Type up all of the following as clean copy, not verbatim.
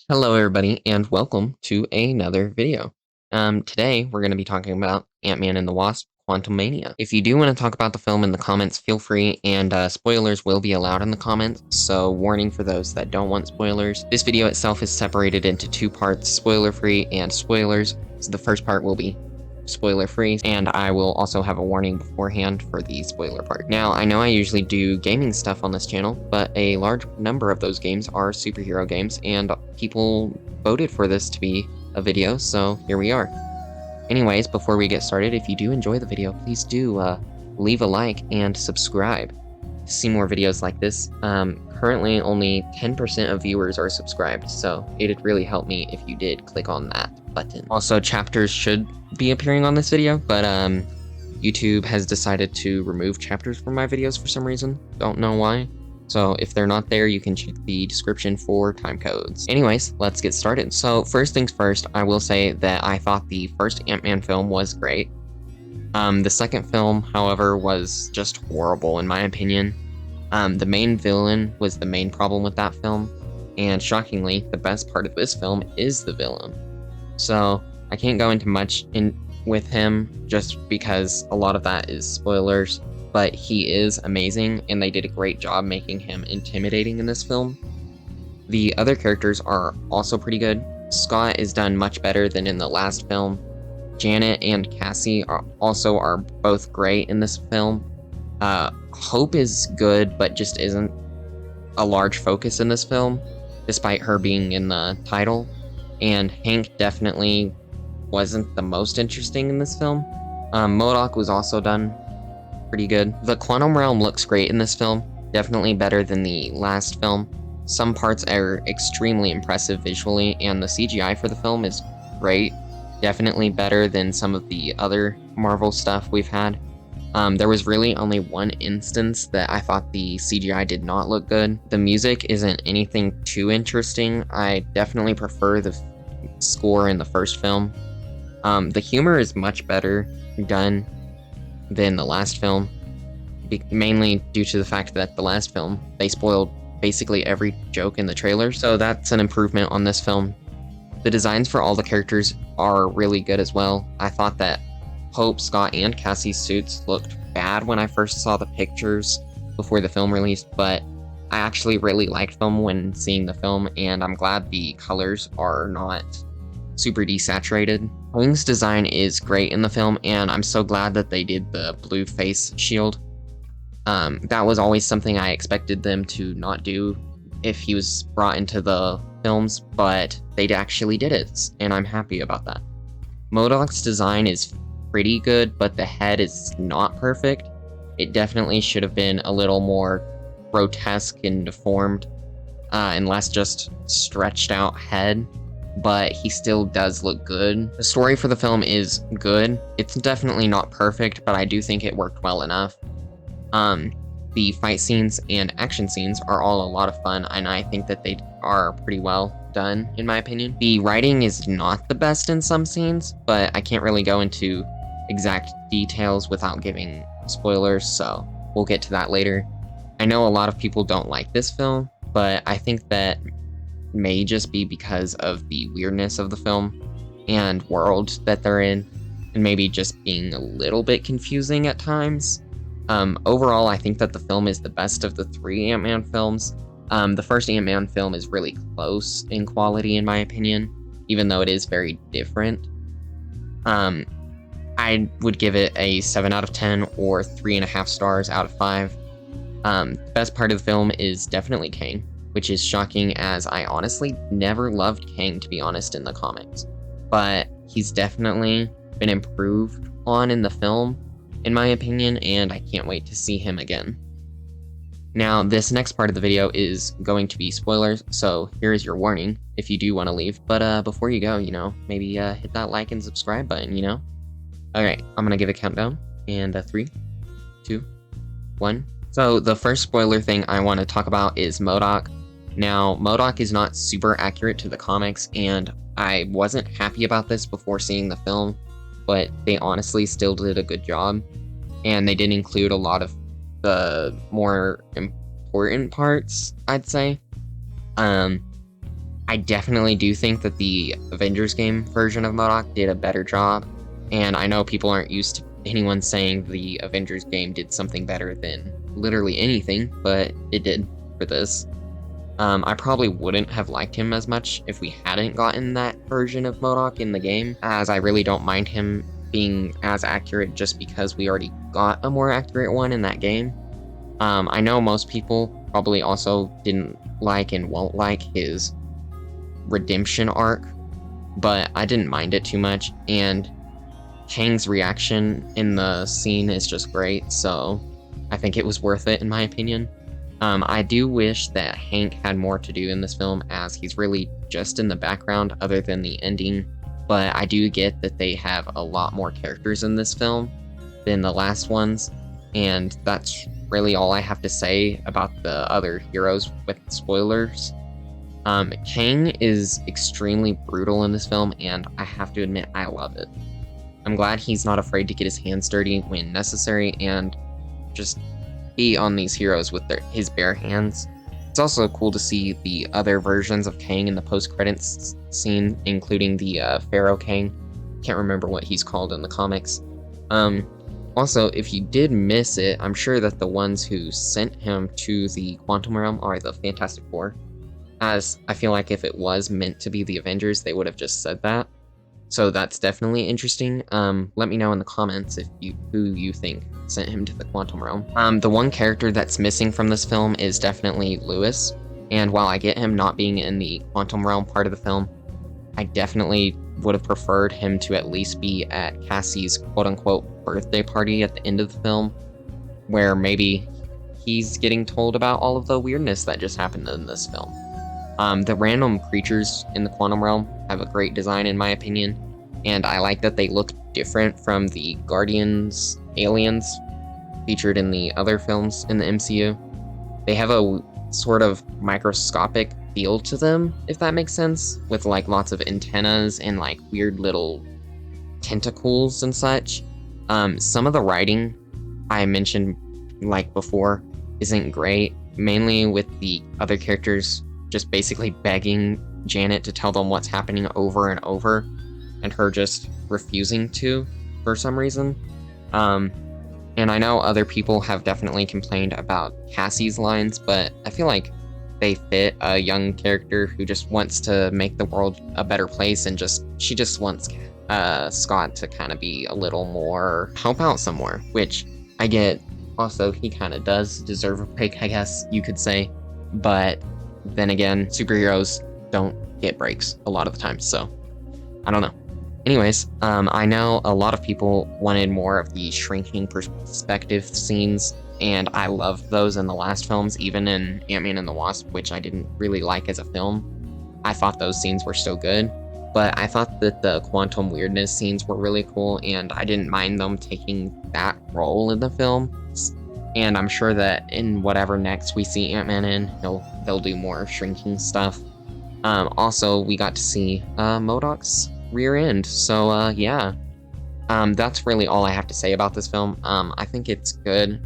Hello everybody and welcome to another video. Today we're going to be talking about Ant-Man and the Wasp Quantumania. If you do want to talk about the film in the comments, feel free, and spoilers will be allowed in the comments, so warning for those that don't want spoilers. This video itself is separated into two parts, spoiler-free and spoilers. So the first part will be spoiler-free, and I will also have a warning beforehand for the spoiler part. Now, I know I usually do gaming stuff on this channel, but a large number of those games are superhero games, and people voted for this to be a video, so here we are. Anyways, before we get started, if you do enjoy the video, please do leave a like and subscribe to see more videos like this. Currently, only 10% of viewers are subscribed, so it'd really help me if you did click on that button. Also, chapters should be appearing on this video, but YouTube has decided to remove chapters from my videos for some reason. Don't know why. So if they're not there, you can check the description for time codes. Anyways, let's get started. So first things first, I will say that I thought the first Ant-Man film was great. The second film, however, was just horrible in my opinion. The main villain was the main problem with that film, and shockingly, the best part of this film is the villain. So I can't go into much with him just because a lot of that is spoilers, but he is amazing and they did a great job making him intimidating in this film. The other characters are also pretty good. Scott is done much better than in the last film. Janet and Cassie are both great in this film. Hope is good, but just isn't a large focus in this film, despite her being in the title. And Hank definitely wasn't the most interesting in this film. MODOK was also done pretty good. The quantum realm looks great in this film, definitely better than the last film. Some parts are extremely impressive visually, and the CGI for the film is great, definitely better than some of the other Marvel stuff we've had. There was really only one instance that I thought the CGI did not look good. The music isn't anything too interesting. I definitely prefer the score in the first film. The humor is much better done than the last film, mainly due to the fact that the last film, they spoiled basically every joke in the trailer, so that's an improvement on this film. The designs for all the characters are really good as well. I thought that Hope, Scott, and Cassie's suits looked bad when I first saw the pictures before the film released, but I actually really liked them when seeing the film, and I'm glad the colors are not super desaturated. Kang's design is great in the film, and I'm so glad that they did the blue face shield. That was always something I expected them to not do if he was brought into the films, but they actually did it, and I'm happy about that. MODOK's design is pretty good, but the head is not perfect. It definitely should have been a little more grotesque and deformed, and less just stretched out head, but he still does look good. The story for the film is good. It's definitely not perfect, but I do think it worked well enough. The fight scenes and action scenes are all a lot of fun, and I think that they are pretty well done, in my opinion. The writing is not the best in some scenes, but I can't really go into exact details without giving spoilers, so we'll get to that later. I know a lot of people don't like this film, but I think that may just be because of the weirdness of the film and world that they're in, and maybe just being a little bit confusing at times. Overall, I think that the film is the best of the three Ant-Man films. The first Ant-Man film is really close in quality, in my opinion, even though it is very different. I would give it a 7 out of 10 or 3.5 stars out of 5. The best part of the film is definitely Kang, which is shocking as I honestly never loved Kang, to be honest, in the comics. But he's definitely been improved on in the film, in my opinion, and I can't wait to see him again. Now, this next part of the video is going to be spoilers, so here's your warning if you do want to leave. But before you go, maybe hit that like and subscribe button, Alright, I'm gonna give a countdown, and 3, 2, 1. So the first spoiler thing I want to talk about is MODOK. Now, MODOK is not super accurate to the comics, and I wasn't happy about this before seeing the film, but they honestly still did a good job, and they did include a lot of the more important parts, I'd say. I definitely do think that the Avengers game version of MODOK did a better job, and I know people aren't used to anyone saying the Avengers game did something better than literally anything, but it did for this. I probably wouldn't have liked him as much if we hadn't gotten that version of MODOK in the game, as I really don't mind him being as accurate just because we already got a more accurate one in that game. I know most people probably also didn't like and won't like his redemption arc, but I didn't mind it too much, and Kang's reaction in the scene is just great, so I think it was worth it in my opinion. I do wish that Hank had more to do in this film, as he's really just in the background other than the ending, but I do get that they have a lot more characters in this film than the last ones, and that's really all I have to say about the other heroes with spoilers. Kang is extremely brutal in this film, and I have to admit, I love it. I'm glad he's not afraid to get his hands dirty when necessary and just be on these heroes with his bare hands. It's also cool to see the other versions of Kang in the post-credits scene, including the Pharaoh Kang. Can't remember what he's called in the comics. Also, if you did miss it, I'm sure that the ones who sent him to the Quantum Realm are the Fantastic Four, as I feel like if it was meant to be the Avengers, they would have just said that. So that's definitely interesting. Let me know in the comments who you think sent him to the Quantum Realm. The one character that's missing from this film is definitely Lewis, and while I get him not being in the Quantum Realm part of the film, I definitely would have preferred him to at least be at Cassie's quote-unquote birthday party at the end of the film, where maybe he's getting told about all of the weirdness that just happened in this film. The random creatures in the Quantum Realm have a great design in my opinion, and I like that they look different from the Guardians aliens featured in the other films in the MCU. They have a sort of microscopic feel to them, if that makes sense, with like lots of antennas and like weird little tentacles and such. Some of the writing I mentioned like before isn't great, mainly with the other characters just basically begging Janet to tell them what's happening over and over, and her just refusing to for some reason. And I know other people have definitely complained about Cassie's lines, but I feel like they fit a young character who just wants to make the world a better place, and she just wants Scott to kind of be a little more help out some more, which I get. Also, he kind of does deserve a break, I guess you could say, but then again, superheroes don't get breaks a lot of the time, so I don't know. Anyways, I know a lot of people wanted more of the shrinking perspective scenes, and I loved those in the last films, even in Ant-Man and the Wasp, which I didn't really like as a film. I thought those scenes were so good, but I thought that the quantum weirdness scenes were really cool, and I didn't mind them taking that role in the film. And I'm sure that in whatever next we see Ant-Man in, they'll do more shrinking stuff. Also, we got to see MODOK's rear end, so yeah. That's really all I have to say about this film. I think it's good.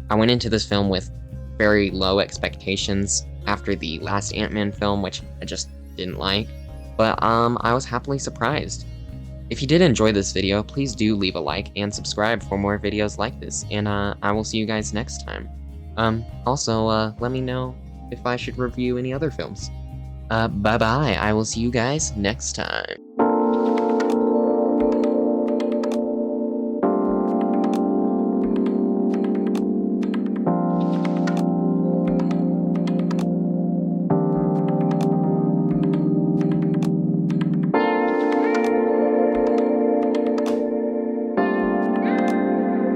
I went into this film with very low expectations after the last Ant-Man film, which I just didn't like, but I was happily surprised. If you did enjoy this video, please do leave a like and subscribe for more videos like this, and I will see you guys next time. Also, let me know if I should review any other films. Bye-bye, I will see you guys next time.